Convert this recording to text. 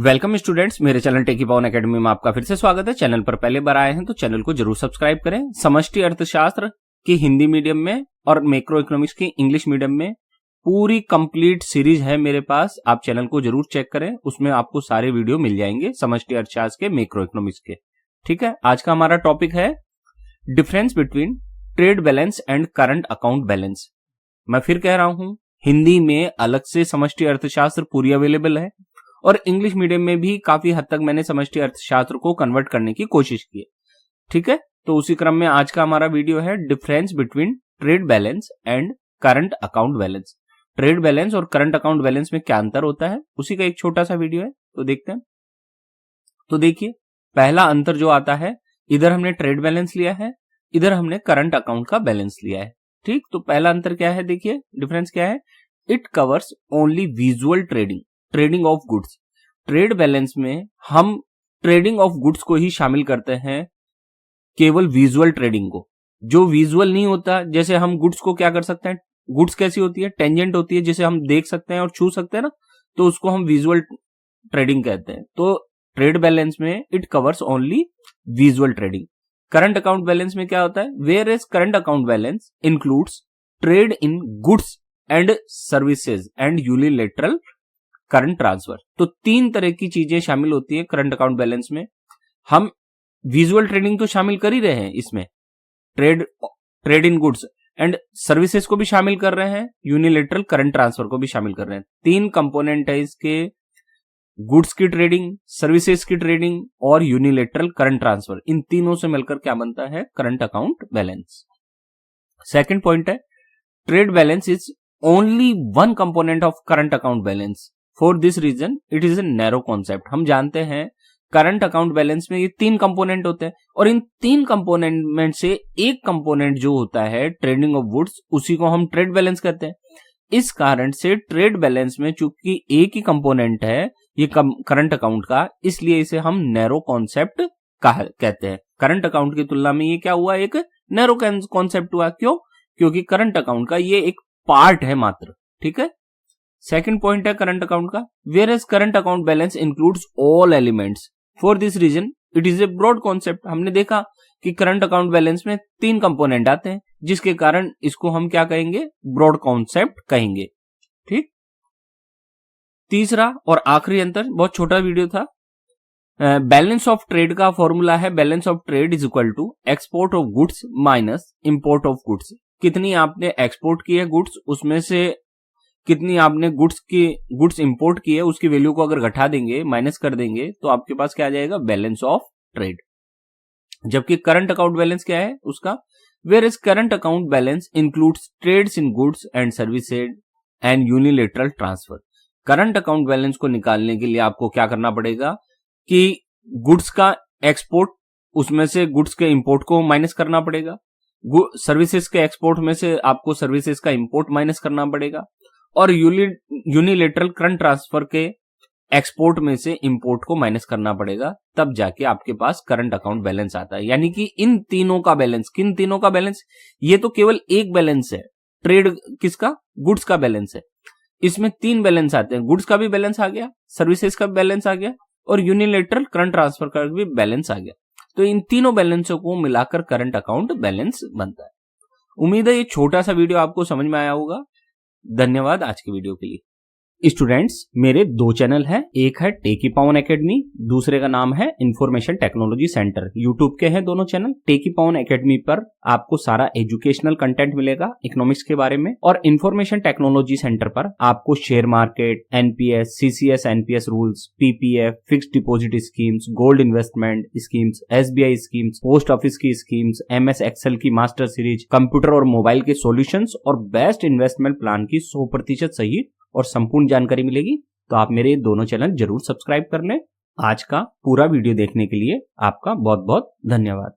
Welcome students, मेरे channel टेकी पावन academy में आपका फिर से स्वागत है। चैनल पर पहले बार आए हैं तो चैनल को जरूर सब्सक्राइब करें। समष्टि अर्थशास्त्र की हिंदी मीडियम में और मैक्रो इकोनॉमिक्स की इंग्लिश मीडियम में पूरी कंप्लीट सीरीज है मेरे पास, आप चैनल को जरूर चेक करें। उसमें आपको सारे वीडियो मिल जाएंगे समष्टि अर्थशास्त्र के, मैक्रो इकोनॉमिक्स के। ठीक है, आज का हमारा टॉपिक है difference between trade balance and current account balance. मैं फिर कह रहा हूं, हिंदी में अलग से समष्टि अर्थशास्त्र पूरी अवेलेबल है और इंग्लिश मीडियम में भी काफी हद तक मैंने समष्टि अर्थशास्त्र को कन्वर्ट करने की कोशिश की है। ठीक है, तो उसी क्रम में आज का हमारा वीडियो है difference between trade balance and current account balance. Trade balance और करंट अकाउंट बैलेंस में क्या अंतर होता है, उसी का एक छोटा सा वीडियो है, तो देखते हैं। तो देखिए, पहला अंतर जो आता है, इधर हमने ट्रेड बैलेंस लिया है, इधर हमने करंट अकाउंट का बैलेंस लिया है। ठीक, तो पहला अंतर क्या है, देखिए डिफरेंस क्या है। It covers only visual trading of goods. Trade balance में हम ट्रेडिंग ऑफ गुड्स को ही शामिल करते हैं, केवल विजुअल ट्रेडिंग को। जो विजुअल नहीं होता, जैसे हम गुड्स को क्या कर सकते हैं, गुड्स कैसी होती है, टेंजेंट होती है, जिसे हम देख सकते हैं और छू सकते हैं ना, तो उसको हम विजुअल ट्रेडिंग कहते हैं। तो ट्रेड बैलेंस में it covers only visual trading. Current account balance में क्या होता है, where is current account balance includes trade in goods and services and unilateral current transfer. तो तीन तरह की चीजें शामिल होती है करंट अकाउंट बैलेंस में। हम विजुअल ट्रेडिंग तो शामिल कर ही रहे हैं इसमें, trade in goods and services को भी शामिल कर रहे हैं, यूनिलैटरल करंट ट्रांसफर को भी शामिल कर रहे हैं। तीन कंपोनेंट है इसके, गुड्स की ट्रेडिंग, सर्विसेज की ट्रेडिंग और यूनिलैटरल करंट ट्रांसफर। इन तीनों से मिलकर क्या बनता है, current account balance. Second point है, trade balance is only one component of current account balance. For this reason it is a narrow concept. हम जानते हैं करंट अकाउंट बैलेंस में ये तीन कंपोनेंट होते हैं और इन तीन कंपोनेंट में से एक कंपोनेंट जो होता है ट्रेडिंग ऑफ गुड्स, उसी को हम ट्रेड बैलेंस कहते हैं। इस कारण से ट्रेड बैलेंस में चूंकि एक ही कंपोनेंट है ये करंट अकाउंट का, इसलिए इसे हम नैरो कॉन्सेप्ट कहते हैं। करंट अकाउंट की तुलना में ये क्या हुआ, एक नैरो कॉन्सेप्ट हुआ। क्यों? क्योंकि करंट अकाउंट का ये एक पार्ट है मात्र। ठीक है, सेकंड पॉइंट है करंट अकाउंट का, whereas current account balance includes all elements. For this reason it is a broad concept. हमने देखा कि करंट अकाउंट बैलेंस में तीन कंपोनेंट आते हैं, जिसके कारण इसको हम क्या कहेंगे, ब्रॉड कॉन्सेप्ट कहेंगे। ठीक, तीसरा और आखिरी अंतर, बहुत छोटा वीडियो था। बैलेंस ऑफ ट्रेड का फॉर्मूला है, balance of trade is equal to export of goods minus import of goods. कितनी आपने एक्सपोर्ट की है गुड्स, उसमें से कितनी आपने गुड्स इंपोर्ट की है, उसकी वैल्यू को अगर घटा देंगे, माइनस कर देंगे, तो आपके पास क्या आ जाएगा, बैलेंस ऑफ ट्रेड। जबकि करंट अकाउंट बैलेंस क्या है उसका, where is current account balance includes trades in goods and services and unilateral transfer. Current account balance को निकालने के लिए आपको क्या करना पड़ेगा कि गुड्स का एक्सपोर्ट, उसमें से गुड्स के इंपोर्ट को माइनस करना पड़ेगा, सर्विसेज के एक्सपोर्ट में से आपको सर्विसेज का इंपोर्ट माइनस करना पड़ेगा, और यूनिलैटरल करंट ट्रांसफर के एक्सपोर्ट में से इंपोर्ट को माइनस करना पड़ेगा, तब जाके आपके पास करंट अकाउंट बैलेंस आता है। यानी कि इन तीनों का बैलेंस, किन तीनों का बैलेंस, ये तो केवल एक बैलेंस है, ट्रेड किसका, गुड्स का बैलेंस है। इसमें तीन बैलेंस आते हैं, गुड्स का भी बैलेंस आ गया, सर्विसेज का भी बैलेंस आ गया और यूनिलैटरल करंट ट्रांसफर का भी बैलेंस आ गया। तो इन तीनों बैलेंसों को मिलाकर करंट अकाउंट बैलेंस बनता है। उम्मीद है ये छोटा सा वीडियो आपको समझ में आया होगा। धन्यवाद आज के वीडियो के लिए। स्टूडेंट्स, मेरे दो चैनल हैं, एक है टेकी पावन एकेडमी, दूसरे का नाम है इंफॉर्मेशन टेक्नोलॉजी सेंटर। यूट्यूब के हैं दोनों चैनल। टेकी पावन एकेडमी पर आपको सारा एजुकेशनल कंटेंट मिलेगा इकोनॉमिक्स के बारे में, और इंफॉर्मेशन टेक्नोलॉजी सेंटर पर आपको share market, NPS, CCS NPS rules, PPF, fixed deposit schemes, gold investment schemes, SBI schemes, post office की स्कीम्स, एमएस एक्सेल की मास्टर सीरीज, कंप्यूटर और मोबाइल के सॉल्यूशंस और बेस्ट इन्वेस्टमेंट प्लान की 100% सही और संपूर्ण जानकारी मिलेगी। तो आप मेरे दोनों चैनल जरूर सब्सक्राइब कर लें। आज का पूरा वीडियो देखने के लिए आपका बहुत बहुत धन्यवाद।